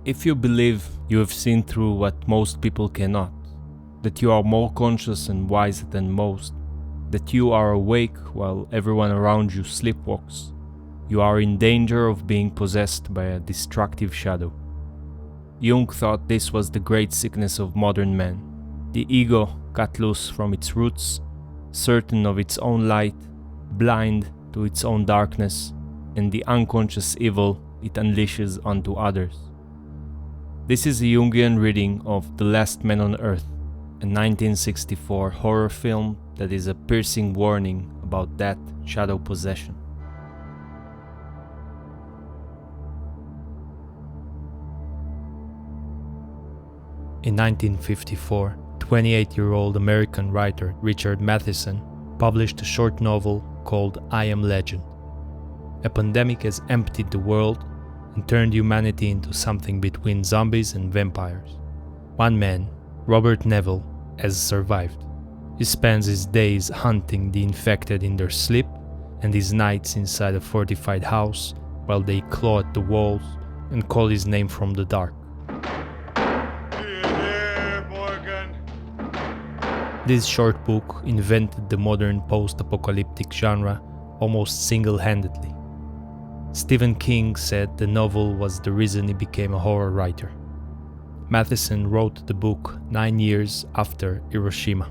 If you believe you have seen through what most people cannot, that you are more conscious and wiser than most, that you are awake while everyone around you sleepwalks, you are in danger of being possessed by a destructive shadow. Jung thought this was the great sickness of modern man, the ego cut loose from its roots, certain of its own light, blind to its own darkness, and the unconscious evil it unleashes onto others. This is a Jungian reading of The Last Man on Earth, a 1964 horror film that is a piercing warning about that shadow possession. In 1954, 28-year-old American writer Richard Matheson published a short novel called I Am Legend. A pandemic has emptied the world and turned humanity into something between zombies and vampires. One man, Robert Neville, has survived. He spends his days hunting the infected in their sleep and his nights inside a fortified house while they claw at the walls and call his name from the dark. This short book invented the modern post-apocalyptic genre almost single-handedly. Stephen King said the novel was the reason he became a horror writer. Matheson wrote the book 9 years after Hiroshima,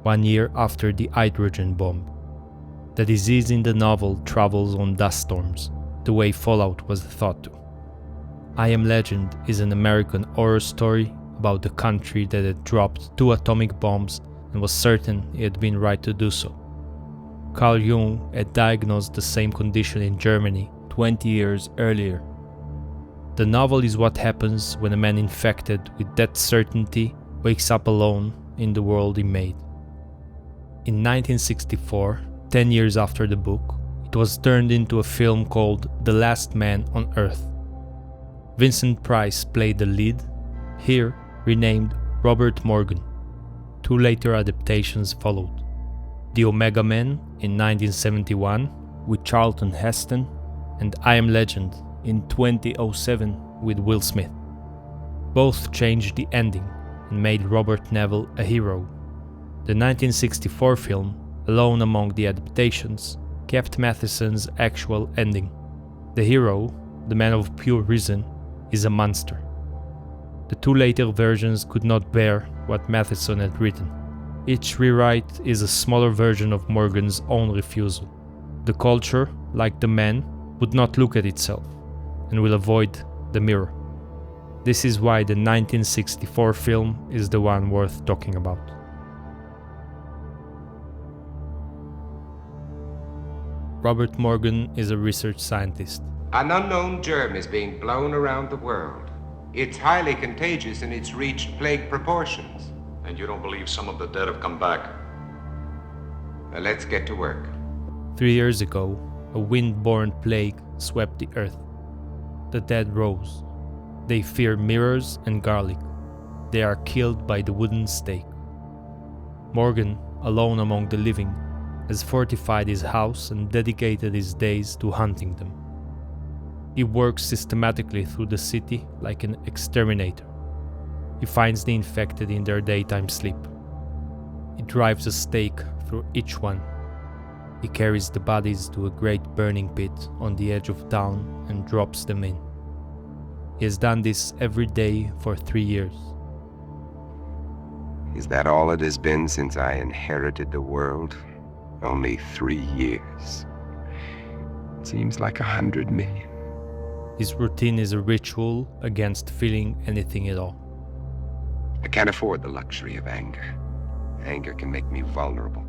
1 year after the hydrogen bomb. The disease in the novel travels on dust storms, the way Fallout was thought to. I Am Legend is an American horror story about the country that had dropped 2 atomic bombs and was certain it had been right to do so. Carl Jung had diagnosed the same condition in Germany 20 years earlier. The novel is what happens when a man infected with that certainty wakes up alone in the world he made. In 1964, 10 years after the book, it was turned into a film called The Last Man on Earth. Vincent Price played the lead, here renamed Robert Morgan. 2 later adaptations followed. The Omega Men in 1971 with Charlton Heston, and I Am Legend in 2007 with Will Smith. Both changed the ending and made Robert Neville a hero. The 1964 film, alone among the adaptations, kept Matheson's actual ending. The hero, the man of pure reason, is a monster. The 2 later versions could not bear what Matheson had written. Each rewrite is a smaller version of Morgan's own refusal. The culture, like the man, would not look at itself and will avoid the mirror. This is why the 1964 film is the one worth talking about. Robert Morgan is a research scientist. An unknown germ is being blown around the world. It's highly contagious and it's reached plague proportions. And you don't believe some of the dead have come back? Now let's get to work. 3 years ago, a wind-borne plague swept the earth. The dead rose. They fear mirrors and garlic. They are killed by the wooden stake. Morgan, alone among the living, has fortified his house and dedicated his days to hunting them. He works systematically through the city like an exterminator. He finds the infected in their daytime sleep. He drives a stake through each one. He carries the bodies to a great burning pit on the edge of town and drops them in. He has done this every day for 3 years. Is that all it has been since I inherited the world? Only 3 years. It seems like 100 million. His routine is a ritual against feeling anything at all. I can't afford the luxury of anger. Anger can make me vulnerable.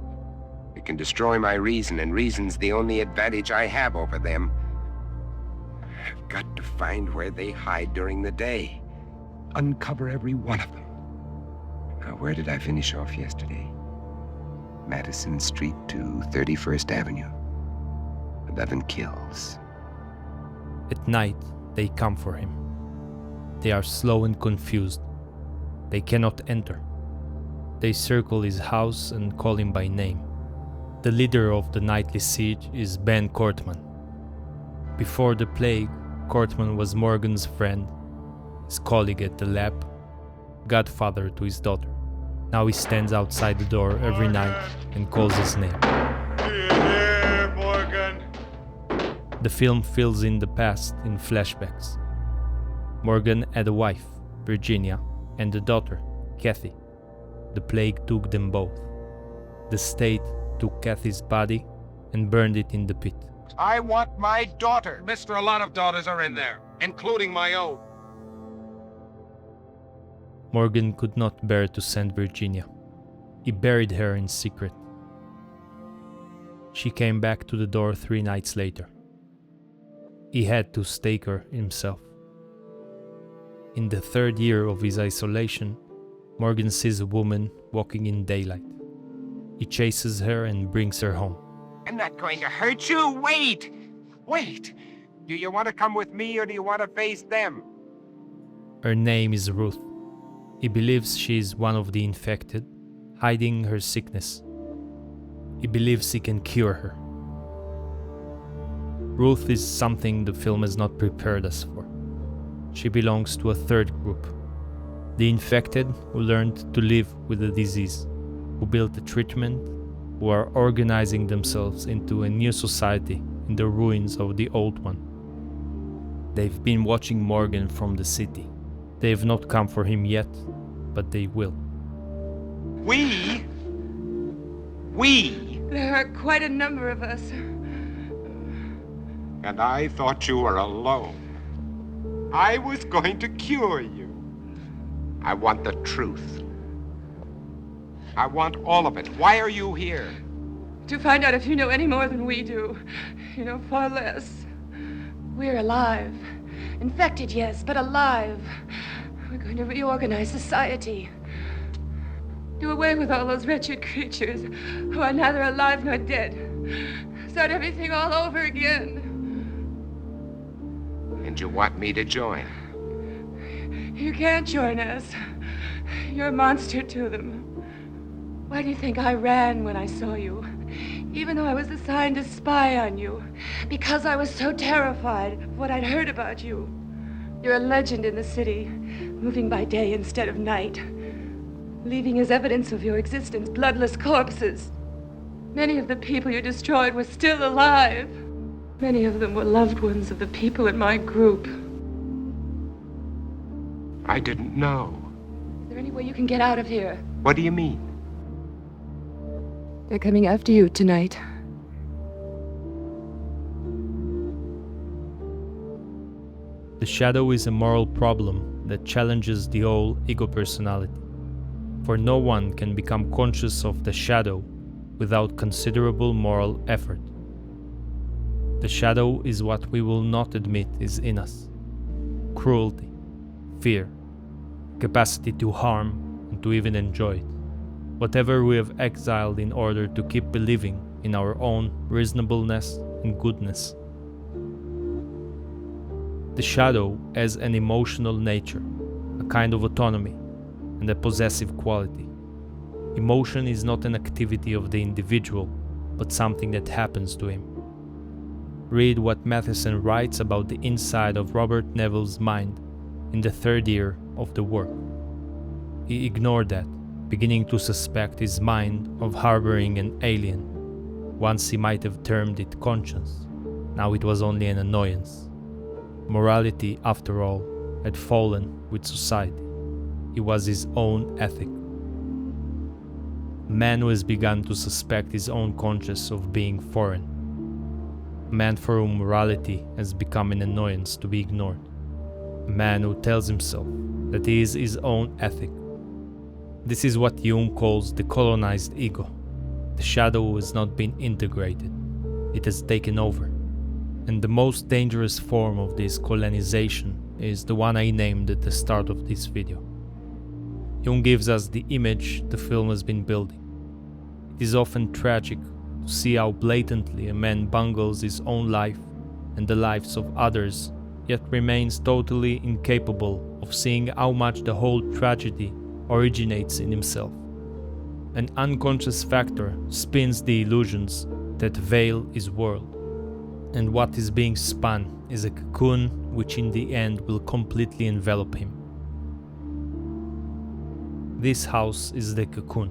It can destroy my reason, and reason's the only advantage I have over them. I've got to find where they hide during the day. Uncover every one of them. Now, where did I finish off yesterday? Madison Street to 31st Avenue. 11 kills. At night, they come for him. They are slow and confused. They cannot enter. They circle his house and call him by name. The leader of the nightly siege is Ben Cortman. Before the plague, Cortman was Morgan's friend. his colleague at the lab, godfather to his daughter. Now he stands outside the door every night and calls his name. Here, Morgan. The film fills in the past in flashbacks. Morgan had a wife, Virginia, and a daughter, Kathy. The plague took them both. The state took Kathy's body and burned it in the pit. I want my daughter. Mister, a lot of daughters are in there, including my own. Morgan could not bear to send Virginia. He buried her in secret. She came back to the door 3 nights later. He had to stake her himself. In the 3rd year of his isolation, Morgan sees a woman walking in daylight. He chases her and brings her home. I'm not going to hurt you. Wait! Wait! Do you want to come with me or do you want to face them? Her name is Ruth. He believes she is one of the infected, hiding her sickness. He believes he can cure her. Ruth is something the film has not prepared us for. She belongs to a 3rd group. The infected who learned to live with the disease, who built a treatment, who are organizing themselves into a new society in the ruins of the old one. They've been watching Morgan from the city. They have not come for him yet, but they will. We? There are quite a number of us. And I thought you were alone. I was going to cure you. I want the truth. I want all of it. Why are you here? To find out if you know any more than we do. You know far less. We're alive. Infected, yes, but alive. We're going to reorganize society. Do away with all those wretched creatures who are neither alive nor dead. Start everything all over again. And you want me to join? You can't join us. You're a monster to them. Why do you think I ran when I saw you? Even though I was assigned to spy on you. Because I was so terrified of what I'd heard about you. You're a legend in the city, moving by day instead of night. Leaving as evidence of your existence bloodless corpses. Many of the people you destroyed were still alive. Many of them were loved ones of the people in my group. I didn't know. Is there any way you can get out of here? What do you mean? They're coming after you tonight. The shadow is a moral problem that challenges the whole ego personality. For no one can become conscious of the shadow without considerable moral effort. The shadow is what we will not admit is in us. Cruelty, fear, capacity to harm and to even enjoy it. Whatever we have exiled in order to keep believing in our own reasonableness and goodness. The shadow has an emotional nature, a kind of autonomy, and a possessive quality. Emotion is not an activity of the individual, but something that happens to him. Read what Matheson writes about the inside of Robert Neville's mind in the 3rd year of the work. He ignored that, beginning to suspect his mind of harboring an alien. Once he might have termed it conscience, now it was only an annoyance. Morality, after all, had fallen with society. It was his own ethic. A man who has begun to suspect his own conscience of being foreign. A man for whom morality has become an annoyance to be ignored. A man who tells himself that he is his own ethic. This is what Jung calls the colonized ego. The shadow has not been integrated. It has taken over. And the most dangerous form of this colonization is the one I named at the start of this video. Jung gives us the image the film has been building. It is often tragic to see how blatantly a man bungles his own life and the lives of others, yet remains totally incapable of seeing how much the whole tragedy originates in himself. An unconscious factor spins the illusions that veil his world, and what is being spun is a cocoon which in the end will completely envelop him. This house is the cocoon.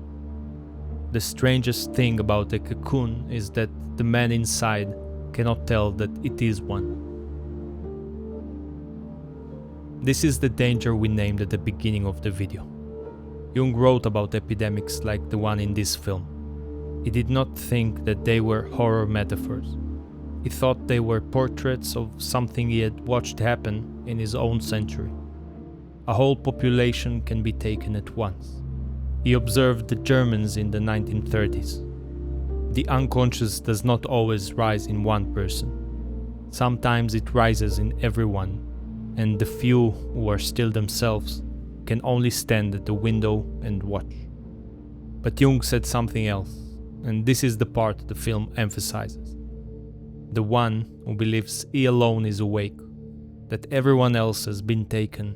The strangest thing about the cocoon is that the man inside cannot tell that it is one. This is the danger we named at the beginning of the video. Jung wrote about epidemics like the one in this film. He did not think that they were horror metaphors. He thought they were portraits of something he had watched happen in his own century. A whole population can be taken at once. He observed the Germans in the 1930s. The unconscious does not always rise in one person. Sometimes it rises in everyone, and the few who are still themselves can only stand at the window and watch. But Jung said something else, and this is the part the film emphasizes. The one who believes he alone is awake, that everyone else has been taken,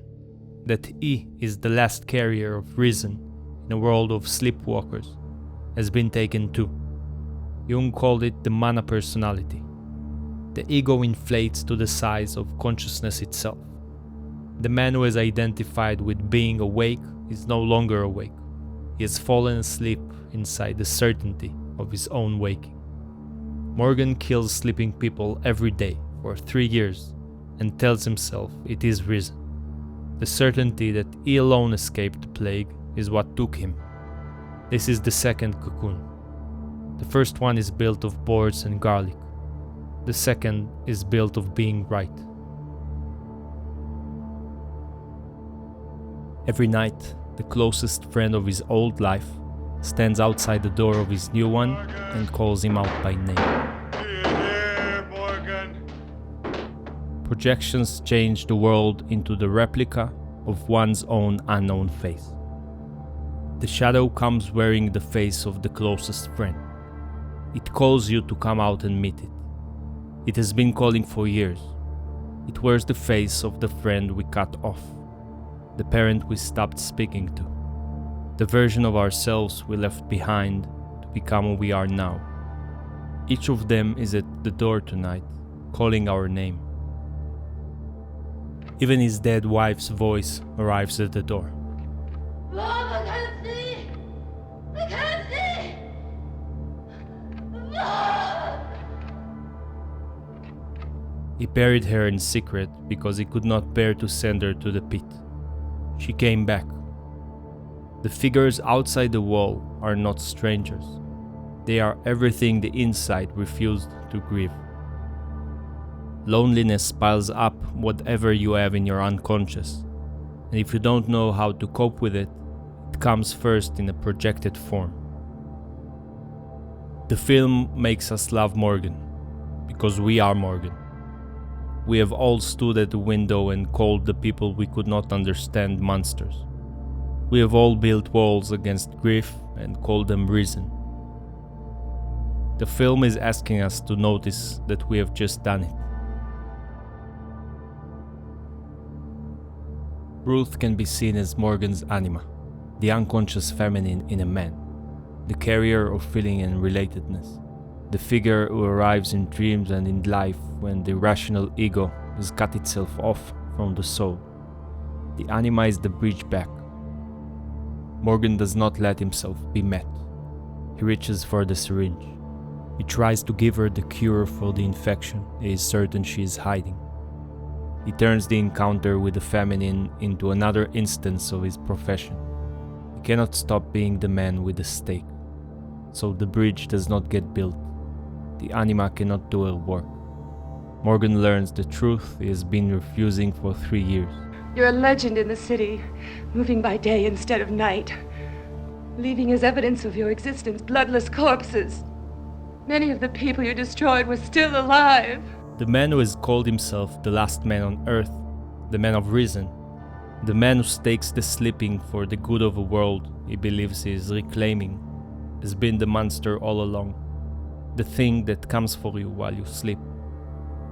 that he is the last carrier of reason in a world of sleepwalkers, has been taken too. Jung called it the mana personality. The ego inflates to the size of consciousness itself. The man who is identified with being awake is no longer awake. He has fallen asleep inside the certainty of his own waking. Morgan kills sleeping people every day for 3 years and tells himself it is reason. The certainty that he alone escaped the plague is what took him. This is the second cocoon. The first one is built of boards and garlic. The second is built of being right. Every night, the closest friend of his old life stands outside the door of his new one and calls him out by name. Here, Morgan. Projections change the world into the replica of one's own unknown face. The shadow comes wearing the face of the closest friend. It calls you to come out and meet it. It has been calling for years. It wears the face of the friend we cut off, the parent we stopped speaking to, the version of ourselves we left behind to become who we are now. Each of them is at the door tonight, calling our name. Even his dead wife's voice arrives at the door. Mom, I can't see! I can't see! Mom! He buried her in secret because he could not bear to send her to the pit. She came back. The figures outside the wall are not strangers. They are everything the inside refused to grieve. Loneliness piles up whatever you have in your unconscious, and if you don't know how to cope with it, it comes first in a projected form. The film makes us love Morgan, because we are Morgan. We have all stood at the window and called the people we could not understand monsters. We have all built walls against grief and called them reason. The film is asking us to notice that we have just done it. Ruth can be seen as Morgan's anima, the unconscious feminine in a man, the carrier of feeling and relatedness, the figure who arrives in dreams and in life when the rational ego has cut itself off from the soul. The anima is the bridge back. Morgan does not let himself be met. He reaches for the syringe. He tries to give her the cure for the infection he is certain she is hiding. He turns the encounter with the feminine into another instance of his profession. He cannot stop being the man with the stake, so the bridge does not get built. The anima cannot do her work. Morgan learns the truth he has been refusing for 3 years. You're a legend in the city, moving by day instead of night, leaving as evidence of your existence bloodless corpses. Many of the people you destroyed were still alive. The man who has called himself the last man on earth, the man of reason, the man who stakes the sleeping for the good of a world he believes he is reclaiming, has been the monster all along. The thing that comes for you while you sleep.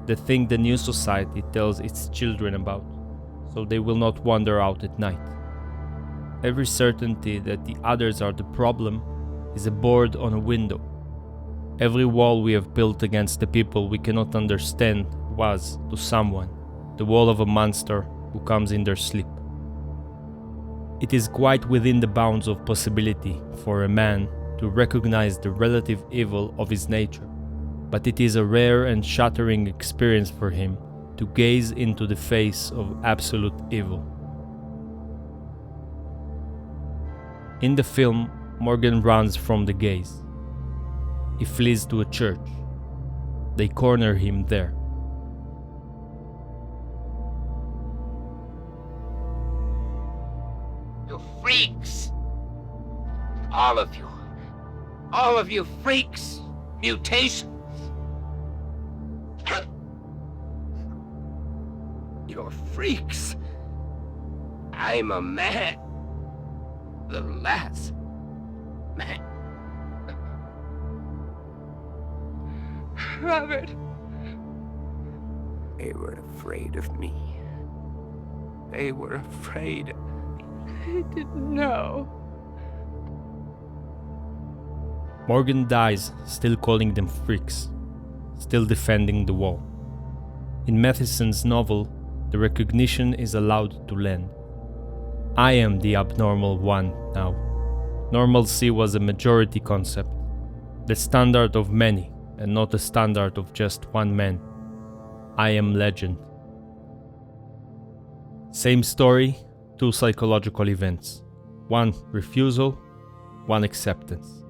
The thing the new society tells its children about, so they will not wander out at night. Every certainty that the others are the problem is a board on a window. Every wall we have built against the people we cannot understand was, to someone, the wall of a monster who comes in their sleep. It is quite within the bounds of possibility for a man to recognize the relative evil of his nature, but it is a rare and shattering experience for him to gaze into the face of absolute evil. In the film, Morgan runs from the gaze. He flees to a church. They corner him there. You freaks! All of you. All of you freaks! Mutations! You're freaks! I'm a man. The last man. Robert. They were afraid of me. They were afraid. I didn't know. Morgan dies, still calling them freaks, still defending the wall. In Matheson's novel, the recognition is allowed to land. I am the abnormal one now. Normalcy was a majority concept, the standard of many, and not the standard of just one man. I am legend. Same story, two psychological events. One refusal, one acceptance.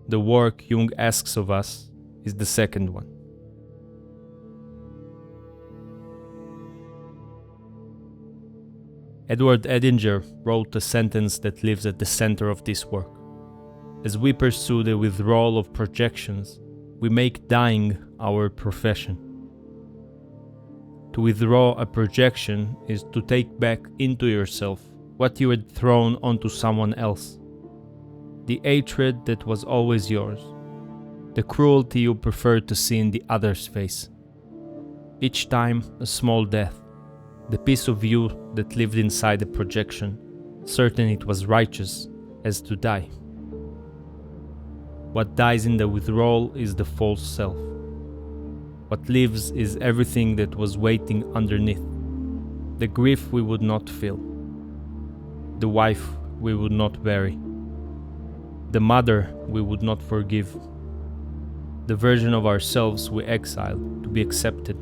The work Jung asks of us is the second one. Edward Edinger wrote a sentence that lives at the center of this work. As we pursue the withdrawal of projections, we make dying our profession. To withdraw a projection is to take back into yourself what you had thrown onto someone else. The hatred that was always yours, the cruelty you preferred to see in the other's face. Each time a small death, the piece of you that lived inside the projection, certain it was righteous, as to die. What dies in the withdrawal is the false self. What lives is everything that was waiting underneath. The grief we would not feel. The wife we would not bury. The mother we would not forgive. The version of ourselves we exiled to be accepted.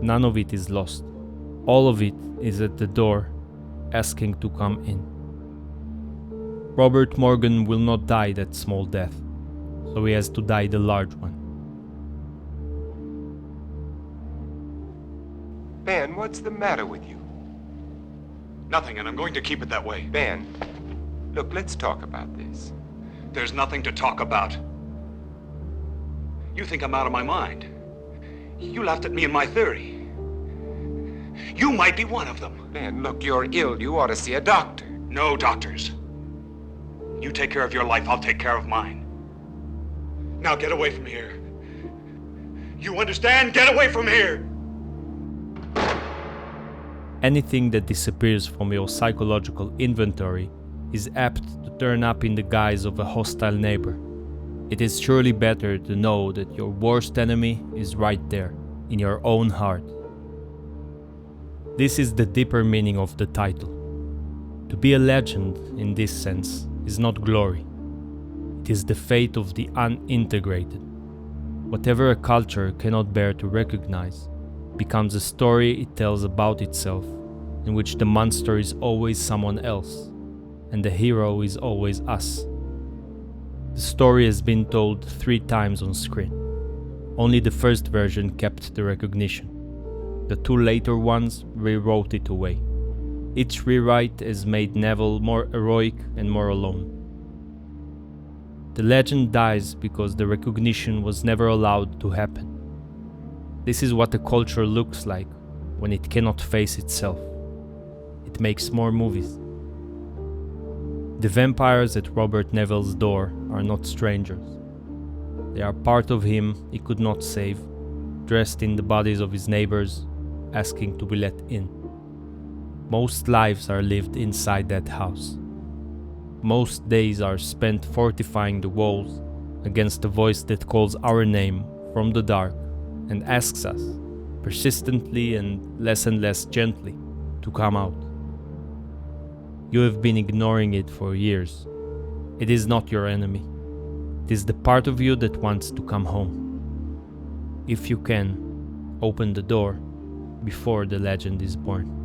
None of it is lost. All of it is at the door, asking to come in. Robert Morgan will not die that small death, so he has to die the large one. Ben, what's the matter with you? Nothing, and I'm going to keep it that way. Ben, look, let's talk about this. There's nothing to talk about. You think I'm out of my mind. You laughed at me and my theory. You might be one of them. Ben, look, you're ill. You ought to see a doctor. No doctors. You take care of your life, I'll take care of mine. Now get away from here. You understand? Get away from here! Anything that disappears from your psychological inventory is apt to turn up in the guise of a hostile neighbor. It is surely better to know that your worst enemy is right there, in your own heart. This is the deeper meaning of the title. To be a legend, in this sense, is not glory. It is the fate of the unintegrated. Whatever a culture cannot bear to recognize becomes a story it tells about itself, in which the monster is always someone else, and the hero is always us. The story has been told 3 times on screen. Only the first version kept the recognition. The 2 later ones rewrote it away. Each rewrite has made Neville more heroic and more alone. The legend dies because the recognition was never allowed to happen. This is what a culture looks like when it cannot face itself. It makes more movies. The vampires at Robert Neville's door are not strangers. They are part of him he could not save, dressed in the bodies of his neighbors, asking to be let in. Most lives are lived inside that house. Most days are spent fortifying the walls against the voice that calls our name from the dark and asks us, persistently and less gently, to come out. You have been ignoring it for years. It is not your enemy. It is the part of you that wants to come home. If you can, open the door before the legend is born.